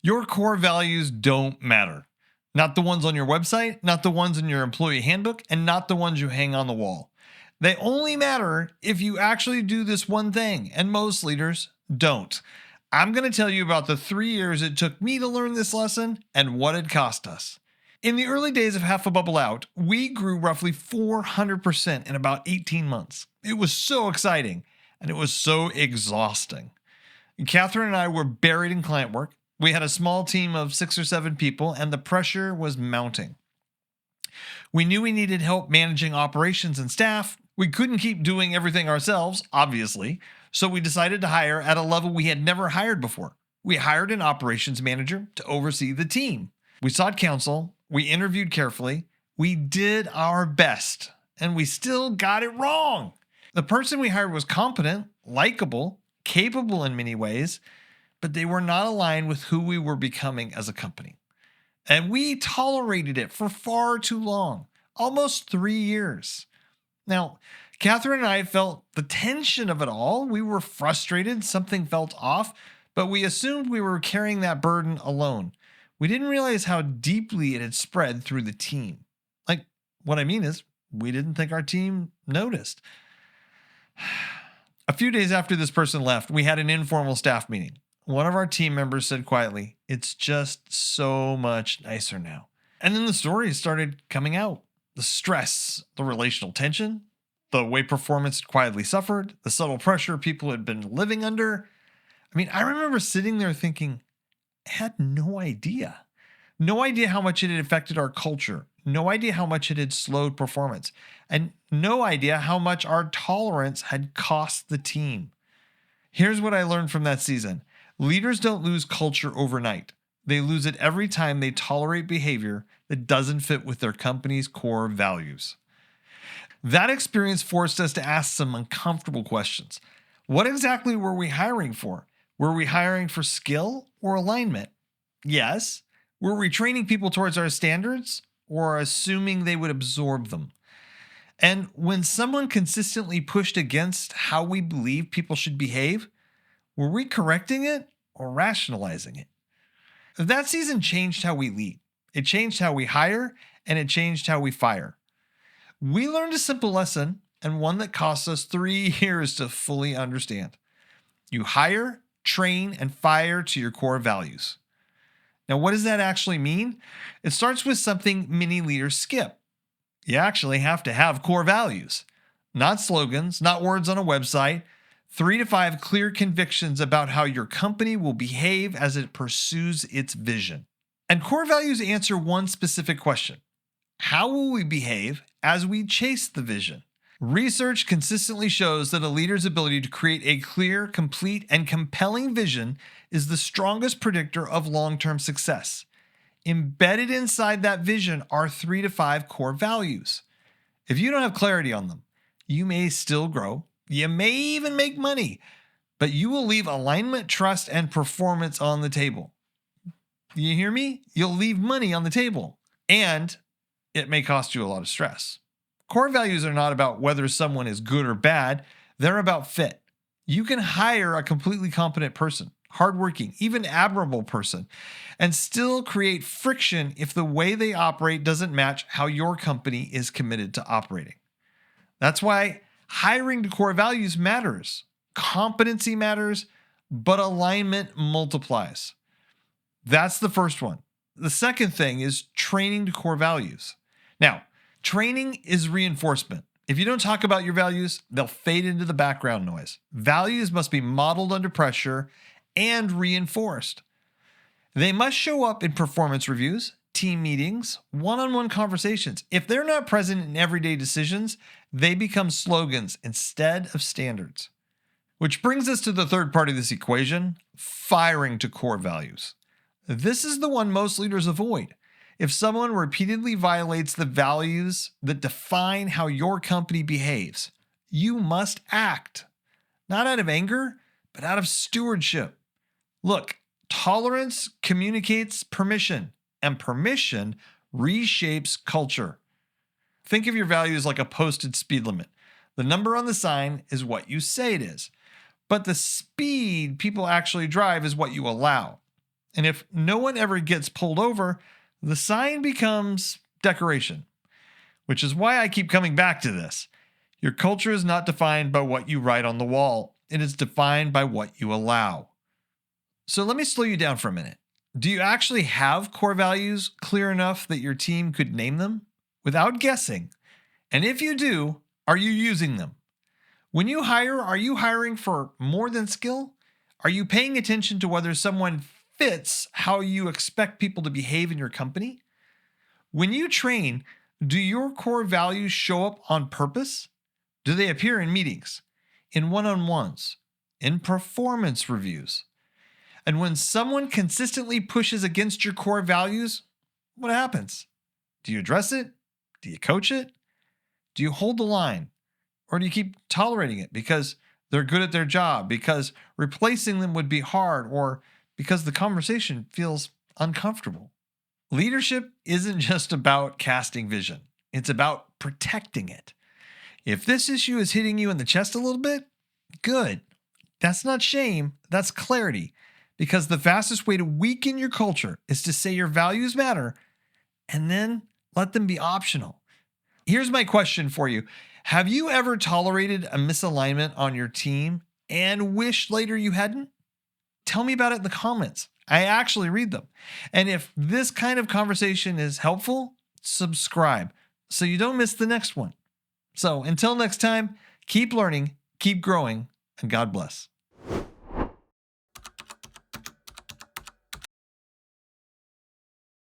Your core values don't matter. Not the ones on your website, not the ones in your employee handbook, and not the ones you hang on the wall. They only matter if you actually do this one thing, and most leaders don't. I'm going to tell you about the 3 years it took me to learn this lesson and what it cost us. In the early days of Half a Bubble Out, we grew roughly 400% in about 18 months. It was so exciting, and it was so exhausting. Catherine and I were buried in client work. We had a small team of 6 or 7 people, and the pressure was mounting. We knew we needed help managing operations and staff. We couldn't keep doing everything ourselves, obviously, so we decided to hire at a level we had never hired before. We hired an operations manager to oversee the team. We sought counsel. We interviewed carefully. We did our best, and we still got it wrong. The person we hired was competent, likable, capable in many ways, but they were not aligned with who we were becoming as a company. And we tolerated it for far too long, almost 3 years. Now, Catherine and I felt the tension of it all. We were frustrated, something felt off, but we assumed we were carrying that burden alone. We didn't realize how deeply it had spread through the team. Like, what I mean is, we didn't think our team noticed. A few days after this person left, we had an informal staff meeting. One of our team members said quietly, "It's just so much nicer now." And then the stories started coming out. The stress, the relational tension, the way performance had quietly suffered, the subtle pressure people had been living under. I remember sitting there thinking, I had no idea. No idea how much it had affected our culture. No idea how much it had slowed performance. And no idea how much our tolerance had cost the team. Here's what I learned from that season. Leaders don't lose culture overnight. They lose it every time they tolerate behavior that doesn't fit with their company's core values. That experience forced us to ask some uncomfortable questions. What exactly were we hiring for? Were we hiring for skill or alignment? Yes. Were we training people towards our standards or assuming they would absorb them? And when someone consistently pushed against how we believe people should behave, were we correcting it or rationalizing it? That season changed how we lead. It changed how we hire, and it changed how we fire. We learned a simple lesson, and one that cost us 3 years to fully understand. You hire, train, and fire to your core values. Now, what does that actually mean? It starts with something many leaders skip. You actually have to have core values, not slogans, not words on a website. 3 to 5 clear convictions about how your company will behave as it pursues its vision. And core values answer one specific question. How will we behave as we chase the vision? Research consistently shows that a leader's ability to create a clear, complete, and compelling vision is the strongest predictor of long-term success. Embedded inside that vision are 3 to 5 core values. If you don't have clarity on them, you may still grow. You may even make money, but you will leave alignment, trust, and performance on the table. You hear me? You'll leave money on the table, and it may cost you a lot of stress. Core values are not about whether someone is good or bad. They're about fit. You can hire a completely competent person, hardworking, even admirable person, and still create friction if the way they operate doesn't match how your company is committed to operating. That's why hiring to core values matters. Competency matters, but alignment multiplies. That's the first one. The second thing is training to core values. Now, training is reinforcement. If you don't talk about your values, they'll fade into the background noise. Values must be modeled under pressure and reinforced. They must show up in performance reviews, team meetings, one-on-one conversations. If they're not present in everyday decisions, they become slogans instead of standards. Which brings us to the third part of this equation, firing to core values. This is the one most leaders avoid. If someone repeatedly violates the values that define how your company behaves, you must act. Not out of anger, but out of stewardship. Look, tolerance communicates permission, and permission reshapes culture. Think of your values like a posted speed limit. The number on the sign is what you say it is, but the speed people actually drive is what you allow. And if no one ever gets pulled over, the sign becomes decoration, which is why I keep coming back to this. Your culture is not defined by what you write on the wall. It is defined by what you allow. So let me slow you down for a minute. Do you actually have core values clear enough that your team could name them without guessing? And if you do, are you using them? When you hire, are you hiring for more than skill? Are you paying attention to whether someone fits how you expect people to behave in your company? When you train, do your core values show up on purpose? Do they appear in meetings, in one-on-ones, in performance reviews? And when someone consistently pushes against your core values, what happens? Do you address it? Do you coach it? Do you hold the line? Or do you keep tolerating it because they're good at their job, because replacing them would be hard, or because the conversation feels uncomfortable? Leadership isn't just about casting vision. It's about protecting it. If this issue is hitting you in the chest a little bit, good. That's not shame, that's clarity. Because the fastest way to weaken your culture is to say your values matter and then let them be optional. Here's my question for you. Have you ever tolerated a misalignment on your team and wished later you hadn't? Tell me about it in the comments. I actually read them. And if this kind of conversation is helpful, subscribe so you don't miss the next one. So until next time, keep learning, keep growing, and God bless.